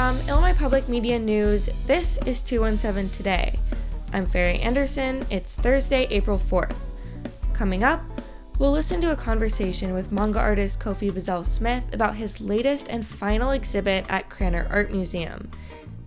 From Illinois Public Media News, this is 217 Today. I'm Ferry Anderson. It's Thursday, April 4th. Coming up, we'll listen to a conversation with manga artist Kofi Bazzell Smith about his latest and final exhibit at Krannert Art Museum.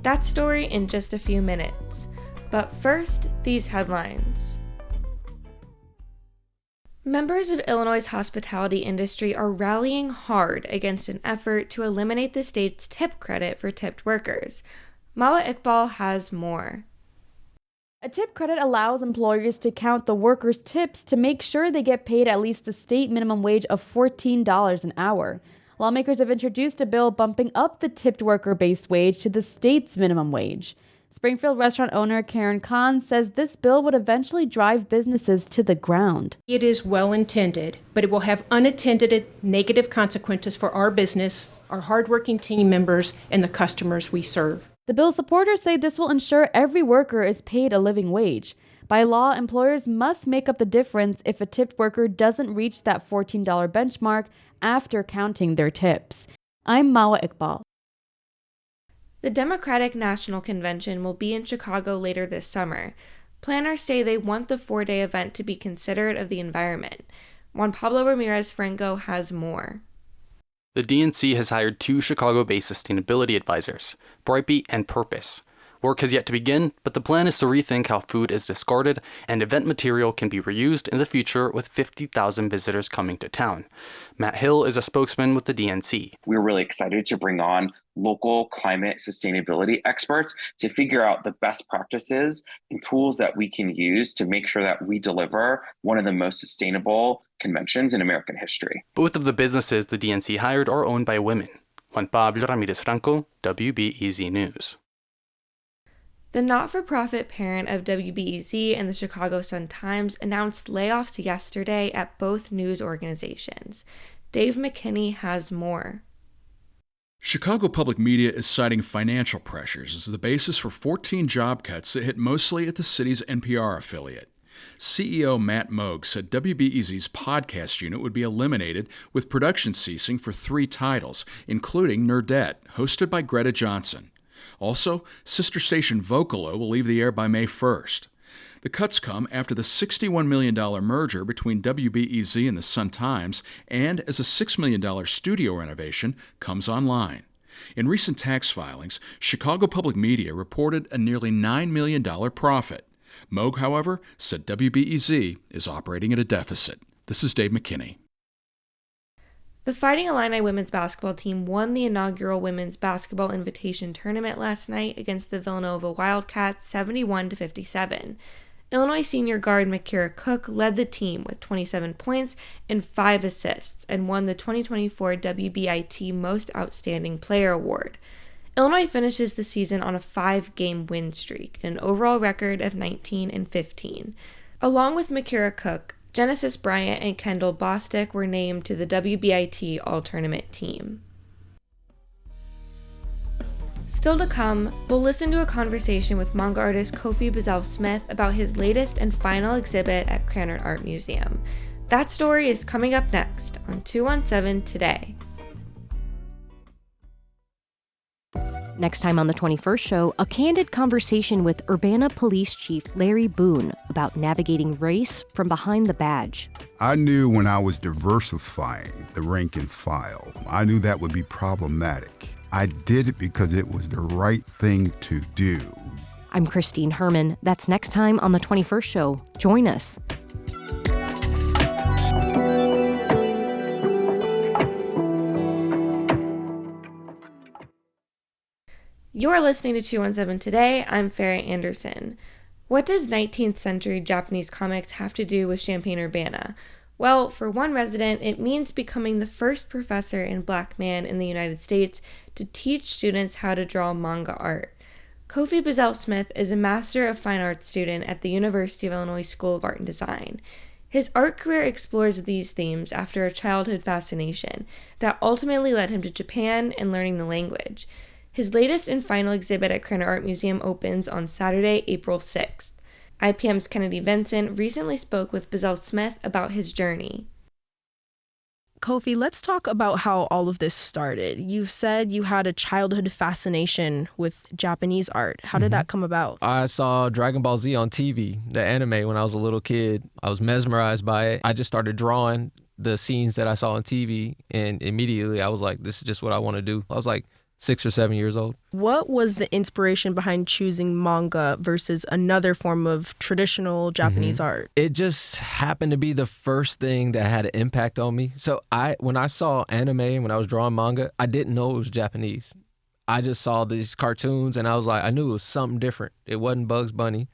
That story in just a few minutes. But first, these headlines. Members of Illinois' hospitality industry are rallying hard against an effort to eliminate the state's tip credit for tipped workers. Mawa Iqbal has more. A tip credit allows employers to count the workers' tips to make sure they get paid at least the state minimum wage of $14 an hour. Lawmakers have introduced a bill bumping up the tipped worker base wage to the state's minimum wage. Springfield restaurant owner Karen Kahn says this bill would eventually drive businesses to the ground. It is well intended, but it will have unattended negative consequences for our business, our hardworking team members, and the customers we serve. The bill's supporters say this will ensure every worker is paid a living wage. By law, employers must make up the difference if a tipped worker doesn't reach that $14 benchmark after counting their tips. I'm Mawa Iqbal. The Democratic National Convention will be in Chicago later this summer. Planners say they want the 4-day event to be considerate of the environment. Juan Pablo Ramirez Franco has more. The DNC has hired 2 Chicago-based sustainability advisors, Brightbeat and Purpose. Work has yet to begin, but the plan is to rethink how food is discarded and event material can be reused in the future with 50,000 visitors coming to town. Matt Hill is a spokesman with the DNC. We're really excited to bring on local climate sustainability experts to figure out the best practices and tools that we can use to make sure that we deliver one of the most sustainable conventions in American history. Both of the businesses the DNC hired are owned by women. Juan Pablo Ramirez Franco, WBEZ News. The not-for-profit parent of WBEZ and the Chicago Sun-Times announced layoffs yesterday at both news organizations. Dave McKinney has more. Chicago Public Media is citing financial pressures as the basis for 14 job cuts that hit mostly at the city's NPR affiliate. CEO Matt Moog said WBEZ's podcast unit would be eliminated with production ceasing for 3 titles, including Nerdette, hosted by Greta Johnson. Also, sister station Vocalo will leave the air by May 1st. The cuts come after the $61 million merger between WBEZ and the Sun-Times and as a $6 million studio renovation comes online. In recent tax filings, Chicago Public Media reported a nearly $9 million profit. Moog, however, said WBEZ is operating at a deficit. This is Dave McKinney. The Fighting Illini women's basketball team won the inaugural Women's Basketball Invitation Tournament last night against the Villanova Wildcats 71-57. Illinois senior guard Makira Cook led the team with 27 points and 5 assists and won the 2024 WBIT Most Outstanding Player Award. Illinois finishes the season on a 5-game win streak and an overall record of 19-15. Along with Makira Cook, Genesis Bryant and Kendall Bostic were named to the WBIT All-Tournament team. Still to come, we'll listen to a conversation with manga artist Kofi Bazzell Smith about his latest and final exhibit at Krannert Art Museum. That story is coming up next on 217 Today. Next time on the 21st show, a candid conversation with Urbana Police Chief Larry Boone about navigating race from behind the badge. I knew when I was diversifying the rank and file, I knew that would be problematic. I did it because it was the right thing to do. I'm Christine Herman. That's next time on the 21st show. Join us. You're listening to 217 Today. I'm Ferry Anderson. What does 19th century Japanese comics have to do with Champaign-Urbana? Well, for one resident, it means becoming the first professor and black man in the United States to teach students how to draw manga art. Kofi Bazzell Smith is a Master of Fine Arts student at the University of Illinois School of Art and Design. His art career explores these themes after a childhood fascination that ultimately led him to Japan and learning the language. His latest and final exhibit at Krannert Art Museum opens on Saturday, April 6th. IPM's Kennedy Vincent recently spoke with Bazzell Smith about his journey. Kofi, let's talk about how all of this started. You said you had a childhood fascination with Japanese art. How did that come about? I saw Dragon Ball Z on TV, the anime, when I was a little kid. I was mesmerized by it. I just started drawing the scenes that I saw on TV, and immediately I was like, this is just what I want to do. I was like 6 or 7 years old. What was the inspiration behind choosing manga versus another form of traditional Japanese art? It just happened to be the first thing that had an impact on me. So when I saw anime, when I was drawing manga, I didn't know it was Japanese. I just saw these cartoons and I was like, I knew it was something different. It wasn't Bugs Bunny.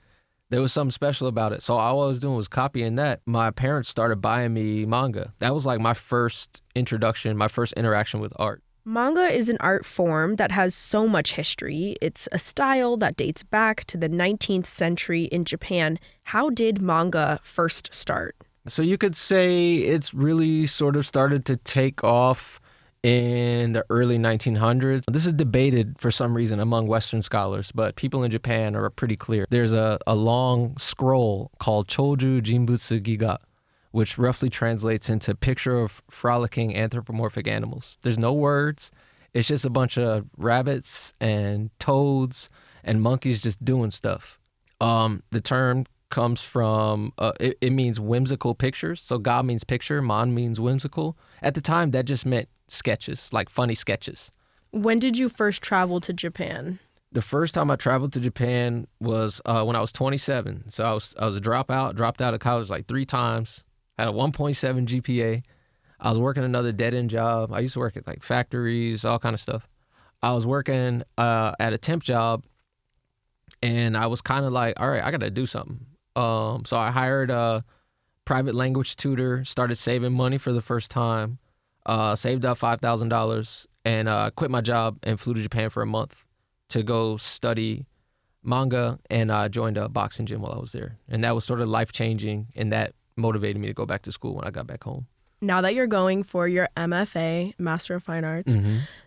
There was something special about it. So all I was doing was copying that. My parents started buying me manga. That was like my first introduction, my first interaction with art. Manga is an art form that has so much history. It's a style that dates back to the 19th century in Japan. How did manga first start? So you could say it's really sort of started to take off in the early 1900s. This is debated for some reason among Western scholars, but people in Japan are pretty clear. There's a long scroll called Choju Jinbutsu Giga, which roughly translates into picture of frolicking anthropomorphic animals. There's no words. It's just a bunch of rabbits and toads and monkeys just doing stuff. The term comes from, it means whimsical pictures. So ga means picture, man means whimsical. At the time, that just meant sketches, like funny sketches. When did you first travel to Japan? The first time I traveled to Japan was when I was 27. So I was a dropout, dropped out of college like 3 times. Had a 1.7 GPA. I was working another dead-end job. I used to work at like factories, all kind of stuff. I was working at a temp job, and I was kind of like, all right, I got to do something. So I hired a private language tutor, started saving money for the first time, saved up $5,000, and quit my job and flew to Japan for a month to go study manga, and I joined a boxing gym while I was there. And that was sort of life-changing, and that motivated me to go back to school when I got back home. Now that you're going for your MFA, Master of Fine Arts,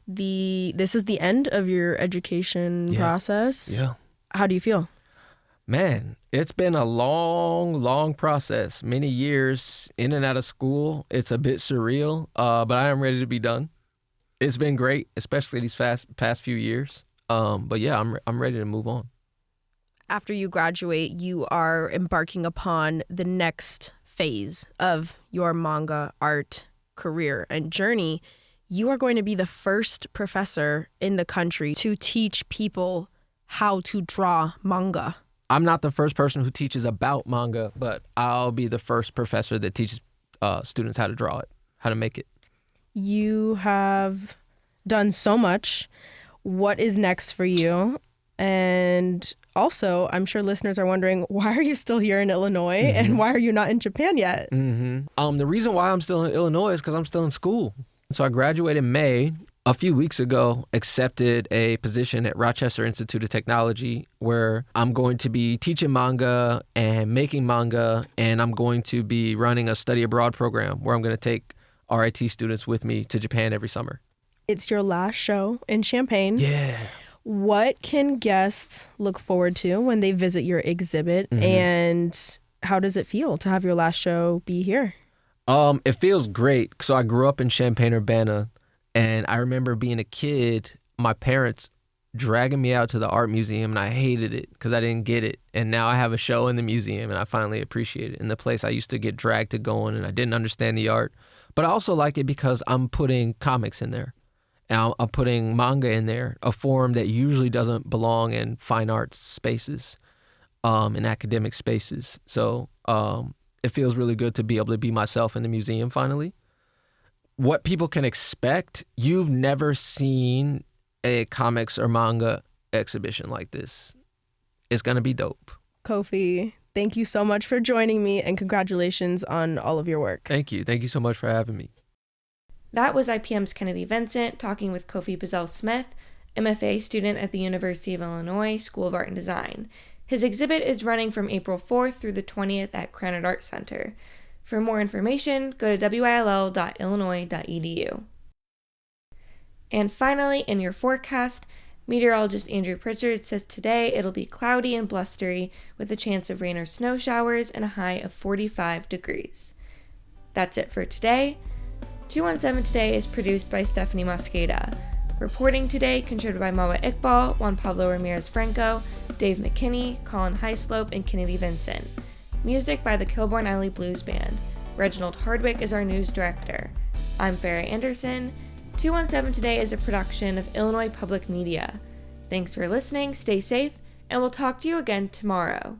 this is the end of your education process. Yeah. How do you feel? Man, it's been a long process. Many years in and out of school. It's a bit surreal, but I am ready to be done. It's been great, especially these past few years. But yeah, I'm ready to move on. After you graduate, you are embarking upon the next phase of your manga art career and journey. You are going to be the first professor in the country to teach people how to draw manga. I'm not the first person who teaches about manga, but I'll be the first professor that teaches students how to draw it, how to make it. You have done so much. What is next for you? And also, I'm sure listeners are wondering, why are you still here in Illinois and why are you not in Japan yet? The reason why I'm still in Illinois is because I'm still in school. So I graduated in May. A few weeks ago, accepted a position at Rochester Institute of Technology where I'm going to be teaching manga and making manga, and I'm going to be running a study abroad program where I'm going to take RIT students with me to Japan every summer. It's your last show in Champaign. Yeah. What can guests look forward to when they visit your exhibit, and how does it feel to have your last show be here? It feels great. So I grew up in Champaign-Urbana, and I remember being a kid, my parents dragging me out to the art museum, and I hated it because I didn't get it. And now I have a show in the museum, and I finally appreciate it. In the place I used to get dragged to going, and I didn't understand the art. But I also like it because I'm putting comics in there. And I'm putting manga in there, a form that usually doesn't belong in fine arts spaces, in academic spaces. So it feels really good to be able to be myself in the museum finally. What people can expect, you've never seen a comics or manga exhibition like this. It's going to be dope. Kofi, thank you so much for joining me, and congratulations on all of your work. Thank you. Thank you so much for having me. That was IPM's Kennedy Vincent talking with Kofi Bazzell Smith, MFA student at the University of Illinois School of Art and Design. His exhibit is running from April 4th through the 20th at Krannert Art Center. For more information, go to will.illinois.edu. And finally, in your forecast, meteorologist Andrew Pritchard says today it'll be cloudy and blustery with a chance of rain or snow showers and a high of 45 degrees. That's it for today. 217 Today is produced by Stephanie Mosqueda. Reporting today contributed by Mawa Iqbal, Juan Pablo Ramirez Franco, Dave McKinney, Colin Hyslop, and Kennedy Vincent. Music by the Kilbourne Alley Blues Band. Reginald Hardwick is our news director. I'm Farrah Anderson. 217 Today is a production of Illinois Public Media. Thanks for listening, stay safe, and we'll talk to you again tomorrow.